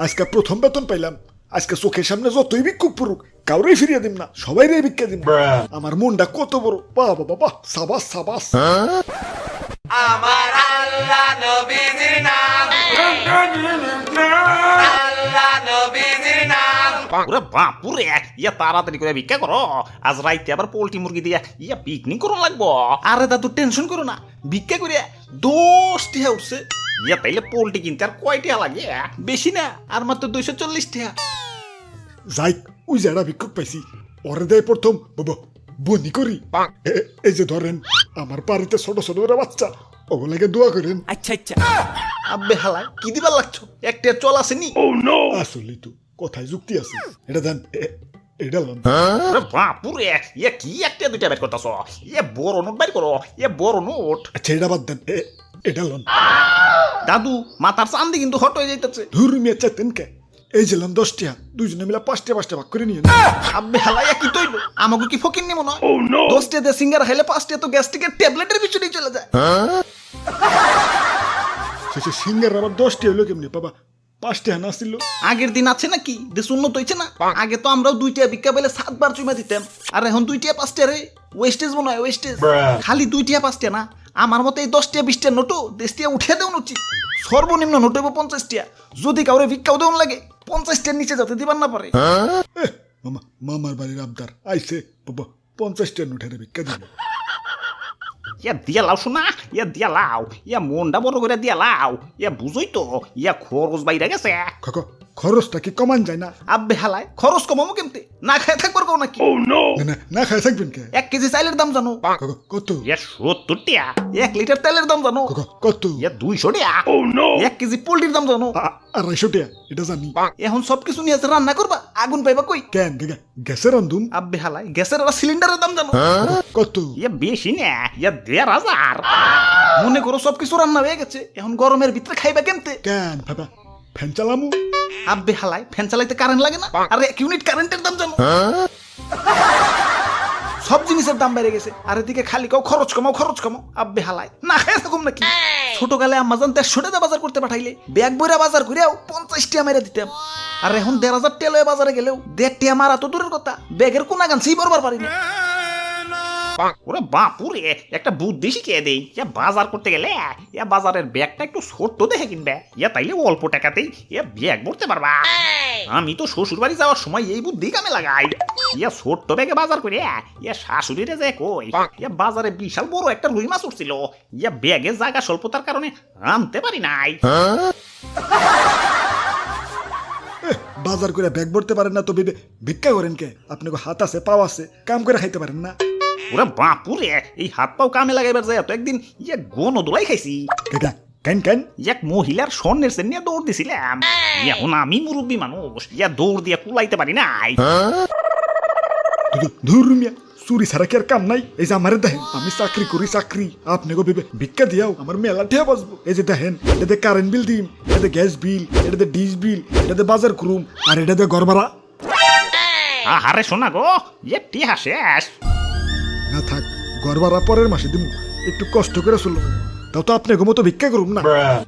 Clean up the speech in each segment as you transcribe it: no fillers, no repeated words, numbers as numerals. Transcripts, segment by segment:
আজকে প্রথম বেতন পাইলাম, আজকে চোখের সামনে যতই ভিক্ষুক পড়ুক কাউরেই ফিরিয়ে দিম না, সবাই রে ভিক্ষা দিম। আমার মনটা কত বড়, বাবা বাবা, সাবাস সাবাস। আমার আল্লাহ নবীজির নাম, আল্লাহ নবীজির নাম। ওরে বাপুরে, ইয়া তাড়াতাড়ি করে ভিক্ষা করো, আজ রাইতে আবার পোল্ট্রি মুরগি দিয়া ইয়া পিকনিক করো লাগবো। আরে দাদু টেনশন করো না, ভিক্ষা করে 10 টাকা উঠছে। ইয়া তাইলে পোল্ট্রি কিনতে আর কয় টাকা লাগে? বেশি না, আর মাত্র 240 টাকা। যাই, ওই যারা ভিক্ষুক পাইছি ওরে দেয় প্রথম বাবা বনি করি। এই যে ধরেন আমার বাড়িতে ছোট ছোট ওরা বাচ্চা, ওগুলাকে দোয়া করেন। আচ্ছা আচ্ছা, আব্বে হালাই কি দিবার লাগছো? একটা চল আসেনি। আসলে তো কথায় যুক্তি আছে, এটা দেন, এটা লন। ওরে বাপুরে, ইয়া কি একটা দুইটা বের করতেছ? ইয়া বড় নোট বের করো, ইয়া বড় নোট। আচ্ছা এটা বাদ দেন, এটা লন। দাদু মাথার চান্দি কিন্তু হট হয়ে যাইতেছে। ধুর মিয়া চাইতেন কে? এই যে লন 10 টাকা, দুইজনে মিলে 5 টাকা ভাগ করে নিয়ে। আব্বে হালাই কি তৈল? আমাকে কি ফকির নি মনে হয়? 10 টাকা দিয়ে সিঙ্গার খাইলে 5 টাকা তো গ্যাস্ট্রিকের ট্যাবলেটের পিছনেই চলে যায়। শেষে সিঙ্গার আবার 10 টাকা হলো কেমনি বাবা? 5 টাকা না ছিল? আগের দিন আছে নাকি? দেশ উন্নত হয়েছে না? আগে তো আমরাও 2 টাকা ভিক্ষা পেলে 7 বার চুমা দিতাম, আর এখন 2 টাকা 5 টাকা রে। ওয়েস্টেজ মনে হয়, ওয়েস্টেজ। খালি 2 টাকা 5 টাকা না, আমার মতে এই 10 টাকা 20 টাকা নোটও 10 টাকা উঠে দেওয়া উচিত। সর্বনিম্ন নোট হইব 50 টাকা। যদি কাউরে ভিক্ষাও দেওয়ান লাগে 50 টাকার নিচে যাতে দিবার না পারে। মামা, মামার বাড়ির আবদার আইছে বাবা, 50 টাকা নোটের ভিক্ষা দিন। ইয়া দিয়া লাও শোনা, ইয়া দিয়া লাও, ইয়া মনটা বড় করে দিয়া লাও। ইয়া বুঝই তো, ইয়া খরচ বাইরে গেছে। খরচটা কি কমান যায় না? আব্বে হালায় খরচ কমাবো কেমতে? না খায় থাকবার কও নাকি? না না খাই থাকবেন কে? 1 কেজি চাইলের দাম জানো? কত? ইয়া 70 টাকা। 1 লিটার তেলের দাম জানো? কত? ইয়া 200 টাকা। 1 কেজি পোল্ট্রির দাম জানো? 250 টাকা, এটা জানি। এখন সবকিছু নিয়ে রান্না করবা, আগুন পাইবা কই? কেন গ্যাসের রান্ধুম? আব্বে হালায় গ্যাসের আর সিলিন্ডারের দাম জানো? কত? ইয়া বেশি না, ইয়া 1500। মনে করো সবকিছু রান্না হয়ে গেছে, এখন গরমের ভিতরে খাইবা কেমতে? কেন বাবা, ফ্যান চালামু? আব্বে হালায় ফ্যান চালাইতে কারেন্ট লাগে না? আর 1 ইউনিট কারেন্টের দাম জানো? সব জিনিসের দাম বেড়ে গেছে, আর এদিকে খালি কাও খরচ কমাও খরচ কমাও। আব্বে হালায় না খায় থাকুম নাকি? ছোটকালে আম্মাজান 150 টাকা বাজার করতে পাঠাইলে ব্যাগ বইরা বাজার করিয়াও 50 টাকা মেরে দিতাম, আর এখন 1500 টাকা লয়ে বাজারে গেলেও 1.5 টাকা মারা তো দূরের কথা, ব্যাগের কোনা গানছেই বরবার পারি না। ওরে বাপুরে, একটা বুদ্ধি শিখিয়ে দেই। ইয়া বাজার করতে গেলে ইয়া বাজারের ব্যাগটা একটু ছোট্ট দেখে কিনবে, ইয়া তাইলে অল্প টাকাতেই ইয়া ব্যাগ ভরতে পারবা। আমি তো শ্বশুর বাড়ি যাওয়ার সময় এই বুদ্ধি কামে লাগাই। ইয়া ছোট্ট ব্যাগে বাজার করে ইয়া শাশুড়িরে যায় কই, ইয়া বাজারে বিশাল বড় একটা রুই মাছ উঠছিল, ইয়া ব্যাগে জায়গা স্বল্পতার কারণে আনতে পারি নাই। বাজার করে ব্যাগ ভরতে পারেন না তো ভিক্ষা করেন কে? আপনাকে হাত আছে, পাও আছে, কাম করে খাইতে পারেন না? ওরে বাপুরে, এই হাত পাও কামে লাগাইবার যায় তো একদিন ইয়া গনো দোলাই খাইছি। কেন কেন? এক মহিলার স্বর্ণের সেন নিয়ে দৌড় দিছিলাম। এখন আমি মুরব্বী মানুষ, ইয়া দৌড় দিয়ে কুলাইতে পারি নাই। ধুর মিয়া, চুরি ছাড়া কি আর কাম নাই? এই যে আমার দেখেন, আমি চাকরি করি, চাকরি আপনি গো ভিক্ষা দিয়াও আমার মেলা ঠেয়া বাঁচবো। এই যে দেখেন, এটাতে কারেন্ট বিল দিম, এটাতে গ্যাস বিল, এটাতে ডিশ বিল, এটাতে বাজার করুম, আর এটাতে ঘর ভাড়া। আহারে শোনা গো, ইয়ে টিহা শেষ। না থাক, ঘর ভাড়া পরের মাসে দিম, একটু কষ্ট করে চলবো। তাও তো আপনি মতো ভিক্ষা করুম না।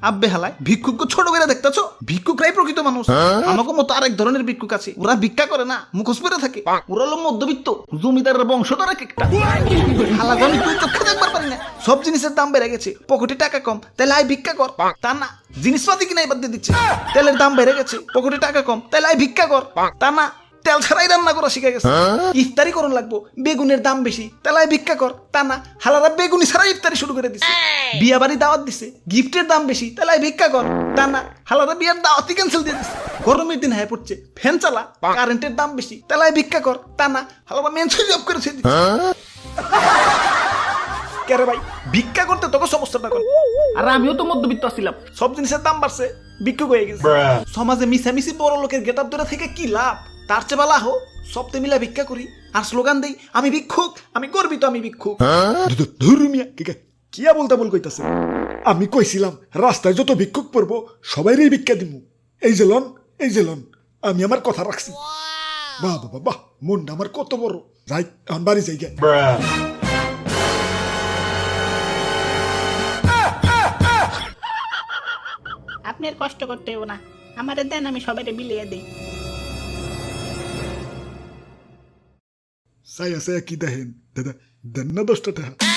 আব্বে হালায় ভিক্ষুক ছোট করে দেখতেছো? ভিক্ষুকরাই প্রকৃত মানুষ। আমাকে মতো আরেক ধরনের ভিক্ষুক আছে, ওরা ভিক্ষা করে না, মুখোশ পরে থাকে। ওরা হলো মধ্যবিত্ত জমিদারের বংশধর এক একটা। হালাগনি তুই চোখে দেখবার পারি না। সব জিনিসের দাম বেড়ে গেছে, পকেটে টাকা কম, তাহলে আয় ভিক্ষা কর। তা না, জিনিসপাতি কিনা এবার দিয়ে দিচ্ছে। তেলের দাম বেড়ে গেছে, পকেটে টাকা কম, তাহলে আয় ভিক্ষা কর। তা না, তেল ছাড়াই রান্না করা শিখে গেছে। ইফতারি করুন লাগবো, বেগুনের দাম বেশি, তাহলে ভিক্ষা কর। তা না, হালারা বেগুনি ছাড়াই ইফতারি শুরু করে দিছে। বিয়া বাড়ি দাওয়াত দিছে, গিফটের দাম বেশি, তাহলে ভিক্ষা কর। তা না, হালারা বিয়ার দাওয়াতই ক্যান্সেল দিয়ে দিছে। গরমের দিন হয়ে পড়ছে, ফ্যান চালা, কারেন্টের দাম বেশি, তাহলে ভিক্ষা কর। তা না, হালারা মেন সুইচ অফ করেছে। কেরে ভাই, ভিক্ষা করতে তোকে সমস্যাটা কর। আর আমিও তো মধ্যবিত্ত ছিলাম, সব জিনিসের দাম বাড়ছে, ভিক্ষুক হয়ে গেছে। সমাজে মিশামিশি বড় লোকের গেট আপ ধরে থেকে কি লাভ? তার চেয়ে বালা হো সপ্তাহে মিলা ভিক্ষা করি আর স্লোগান দেই, আমি ভিক্ষুক, আমি গর্বিত, আমি ভিক্ষুক। ধুর মিয়া, কিয়া বলতে বল কইতাছে? আমি কইছিলাম রাস্তায় যত ভিক্ষুক পড়বো সবাইরই ভিক্ষা দিমু। এই যে লন, এই যে লন, আমি আমার কথা রাখছি। বাহ বাবা বাহ, মনটা আমার কত বড়। যাই, এখন বাড়ি যাই গে। আপনি আর কষ্ট করতে হবে না, আমারে দেন, আমি সবাইরে বিলিয়ে দিই। সায়া সায়া কি দেখেন দাদা, দেন না 10টা টাকা।